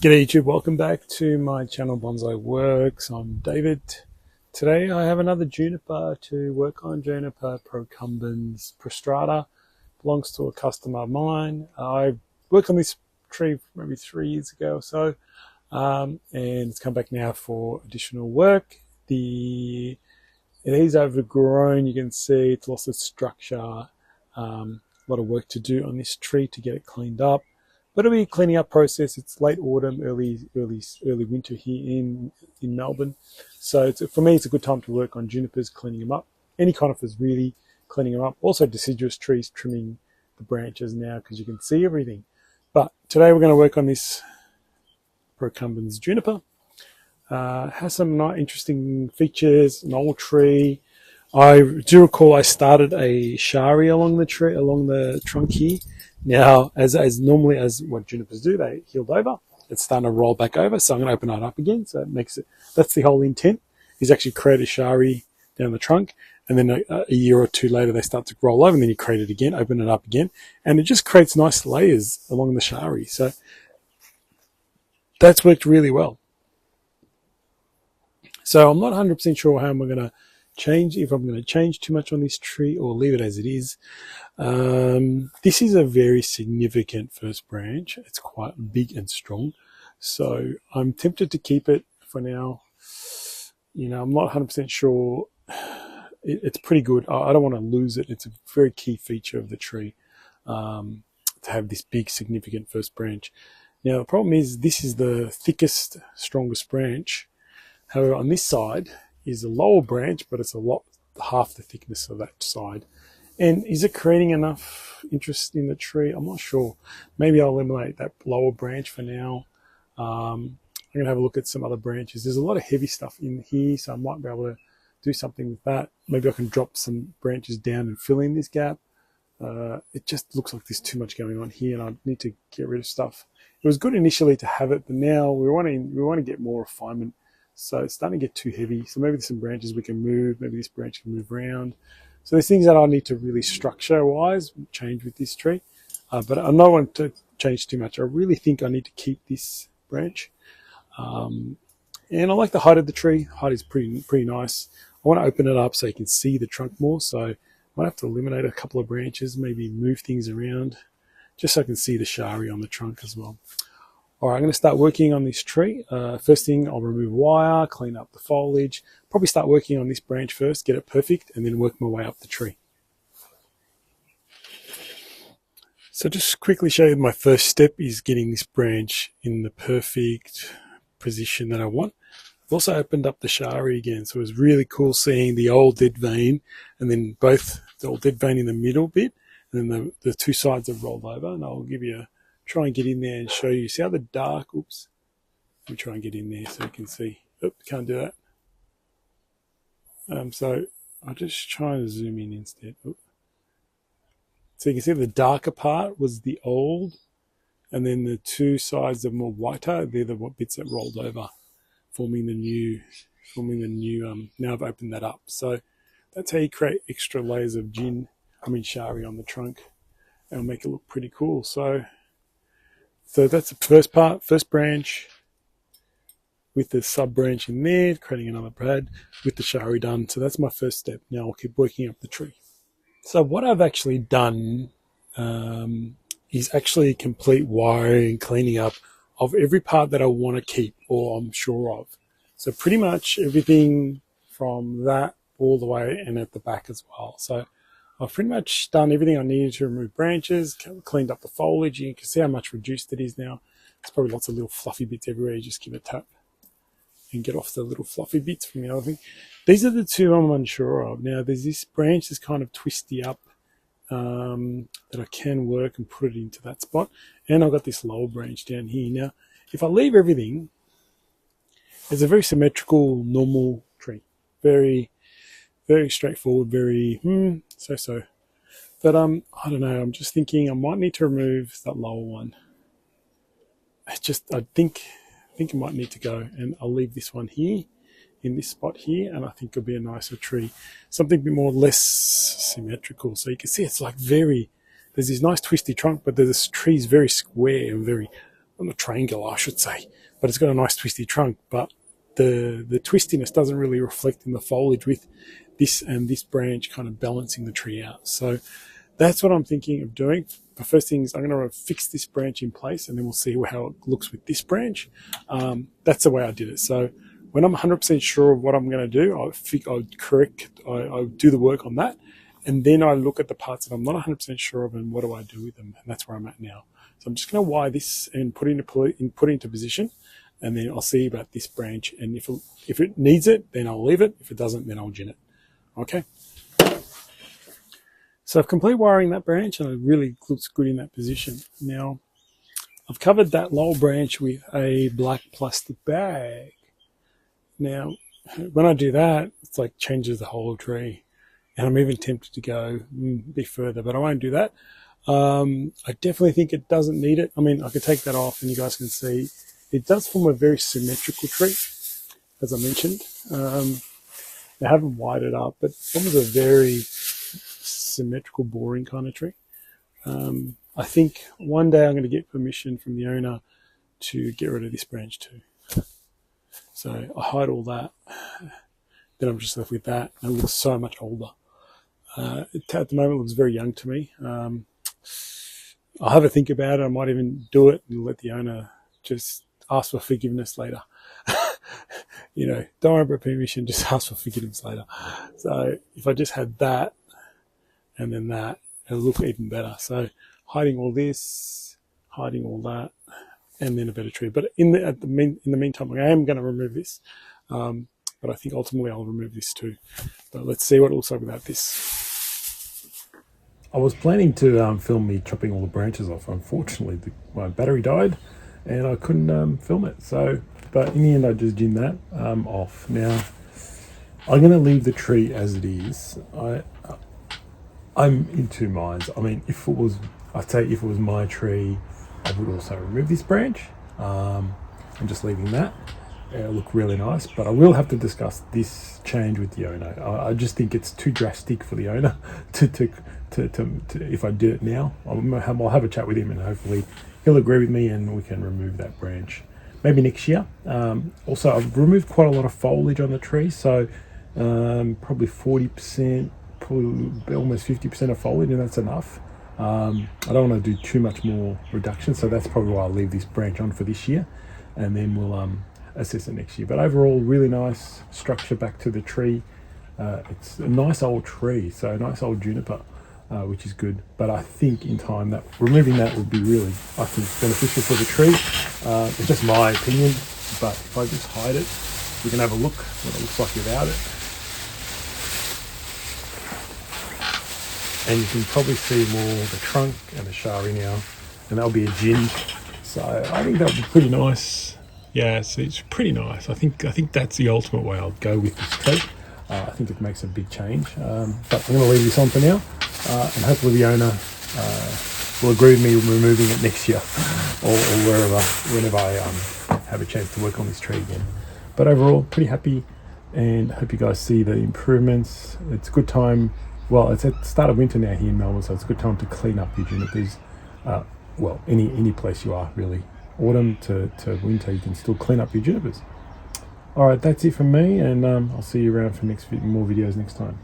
G'day YouTube, welcome back to my channel Bonsai Works. I'm David. Today I have another juniper to work on, Juniper procumbens prostrata. Belongs to a customer of mine. I worked on this tree maybe 3 years ago or so, and it's come back now for additional work. It is overgrown, you can see it's lost its structure. A lot of work to do on this tree to get it cleaned up. But it'll be a cleaning up process. It's late autumn, early winter here in Melbourne. So for me, it's a good time to work on junipers, cleaning them up. Any conifers really, cleaning them up. Also deciduous trees, trimming the branches now because you can see everything. But today we're going to work on this procumbens juniper. Has some nice, interesting features, an old tree. I do recall I started a shari along the trunk here. Now, as normally as what junipers do, they healed over. It's starting to roll back over, so I'm going to open it up again. So it makes it. That's the whole intent. Is actually create a shari down the trunk, and then a year or two later they start to roll over, and then you create it again, open it up again, and it just creates nice layers along the shari. So that's worked really well. So I'm not 100% sure how I'm going to change, if I'm going to change too much on this tree or leave it as it is. This is a very significant first branch. It's quite big and strong, so I'm tempted to keep it for now. You know, I'm not 100% sure. It's pretty good. I don't want to lose it. It's a very key feature of the tree, to have this big significant first branch. Now the problem is this is the thickest, strongest branch. However, on this side is a lower branch, but it's half the thickness of that side. And is it creating enough interest in the tree? I'm not sure. Maybe I'll eliminate that lower branch for now. I'm going to have a look at some other branches. There's a lot of heavy stuff in here, so I might be able to do something with that. Maybe I can drop some branches down and fill in this gap. It just looks like there's too much going on here, and I need to get rid of stuff. It was good initially to have it, but now we want to get more refinement. So it's starting to get too heavy. So maybe there's some branches we can move. Maybe this branch can move around. So there's things that I need to really structure-wise change with this tree. But I don't want to change too much. I really think I need to keep this branch. And I like the height of the tree. Height is pretty nice. I want to open it up so you can see the trunk more. So I might have to eliminate a couple of branches, maybe move things around, just so I can see the shari on the trunk as well. All right, I'm going to start working on this tree. First thing, I'll remove wire, clean up the foliage. Probably start working on this branch first, get it perfect, and then work my way up the tree. So just quickly show you my first step is getting this branch in the perfect position that I want. I've also opened up the shari again, so it was really cool seeing the old dead vein, and then both the old dead vein in the middle bit, and then the two sides have rolled over, and I'll give you try and get in there and show you. See how the dark, oops, let me try and get in there so you can see. Oops, can't do that. So I'll just try and zoom in instead. Oops. So you can see the darker part was the old, and then the two sides are more whiter. They're the bits that rolled over, forming the new. Now I've opened that up. So that's how you create extra layers of shari on the trunk, and it'll make it look pretty cool. So that's the first part, first branch with the sub branch in there, creating another pad with the shari done. So that's my first step. Now I'll keep working up the tree. So what I've actually done is actually complete wiring and cleaning up of every part that I want to keep or I'm sure of. So pretty much everything from that all the way and at the back as well. So I've pretty much done everything I needed to remove branches, cleaned up the foliage. You can see how much reduced it is now. There's probably lots of little fluffy bits everywhere. You just give it a tap and get off the little fluffy bits from the other thing. These are the two I'm unsure of. Now, there's this branch that's kind of twisty up that I can work and put it into that spot. And I've got this lower branch down here. Now, if I leave everything, it's a very symmetrical, normal tree. Very straightforward, very so. But I don't know. I'm just thinking I might need to remove that lower one. I think I might need to go, and I'll leave this one here in this spot here, and I think it'll be a nicer tree, something a bit more less symmetrical. So you can see it's like there's this nice twisty trunk, but this tree's very square and very not triangular, I should say, but it's got a nice twisty trunk, but the twistiness doesn't really reflect in the foliage with this and this branch kind of balancing the tree out. So that's what I'm thinking of doing. The first thing is I'm going to fix this branch in place, and then we'll see how it looks with this branch. That's the way I did it. So when I'm 100% sure of what I'm going to do, I'll do the work on that, and then I look at the parts that I'm not 100% sure of and what do I do with them, and that's where I'm at now. So I'm just going to wire this and put it into position, and then I'll see about this branch, and if it needs it, then I'll leave it. If it doesn't, then I'll gin it. Okay. So I've completed wiring that branch, and it really looks good in that position. Now, I've covered that lower branch with a black plastic bag. Now, when I do that, it's like changes the whole tree. And I'm even tempted to go a bit further, but I won't do that. I definitely think it doesn't need it. I mean, I could take that off and you guys can see it does form a very symmetrical tree, as I mentioned. I haven't wired it up, but it forms a very symmetrical, boring kind of tree. I think one day I'm going to get permission from the owner to get rid of this branch too. So I hide all that. Then I'm just left with that. It looks so much older. At the moment, it looks very young to me. I'll have a think about it. I might even do it and let the owner just ask for forgiveness later. You know, don't worry about permission, just ask for forgiveness later. So if I just had that and then that, it'll look even better. So hiding all this, hiding all that, and then a better tree. But in the meantime, I am going to remove this. But I think ultimately I'll remove this too. But let's see what it looks like without this. I was planning to film me chopping all the branches off. Unfortunately, my battery died and I couldn't film it. But in the end, I just ginned that off. Now, I'm going to leave the tree as it is. I'm in two minds. I mean, I'd say if it was my tree, I would also remove this branch and just leaving that. It'll look really nice, but I will have to discuss this change with the owner. I just think it's too drastic for the owner to if I did it now. I'll have a chat with him and hopefully he'll agree with me and we can remove that branch maybe next year. Also, I've removed quite a lot of foliage on the tree, so probably 40%, probably almost 50% of foliage, and that's enough. I don't want to do too much more reduction, so that's probably why I'll leave this branch on for this year, and then we'll assess it next year. But overall, really nice structure back to the tree. It's a nice old tree, so a nice old juniper, which is good. But I think in time that removing that would be really, I think, beneficial for the tree. It's just my opinion, but if I just hide it, we can have a look what it looks like without it. And you can probably see more the trunk and the shari now, and that'll be a gin. So I think that'll be pretty nice. Yeah, it's pretty nice. I think that's the ultimate way I'll go with this tree. I think it makes a big change. But I'm going to leave this on for now, and hopefully the owner will agree with me removing it next year, or whenever I have a chance to work on this tree again. But overall, pretty happy, and hope you guys see the improvements. It's a good time. Well, it's at the start of winter now here in Melbourne, so it's a good time to clean up your junipers. Well, any place you are, really. Autumn to winter, you can still clean up your junipers. All right, that's it from me, and I'll see you around for more videos next time.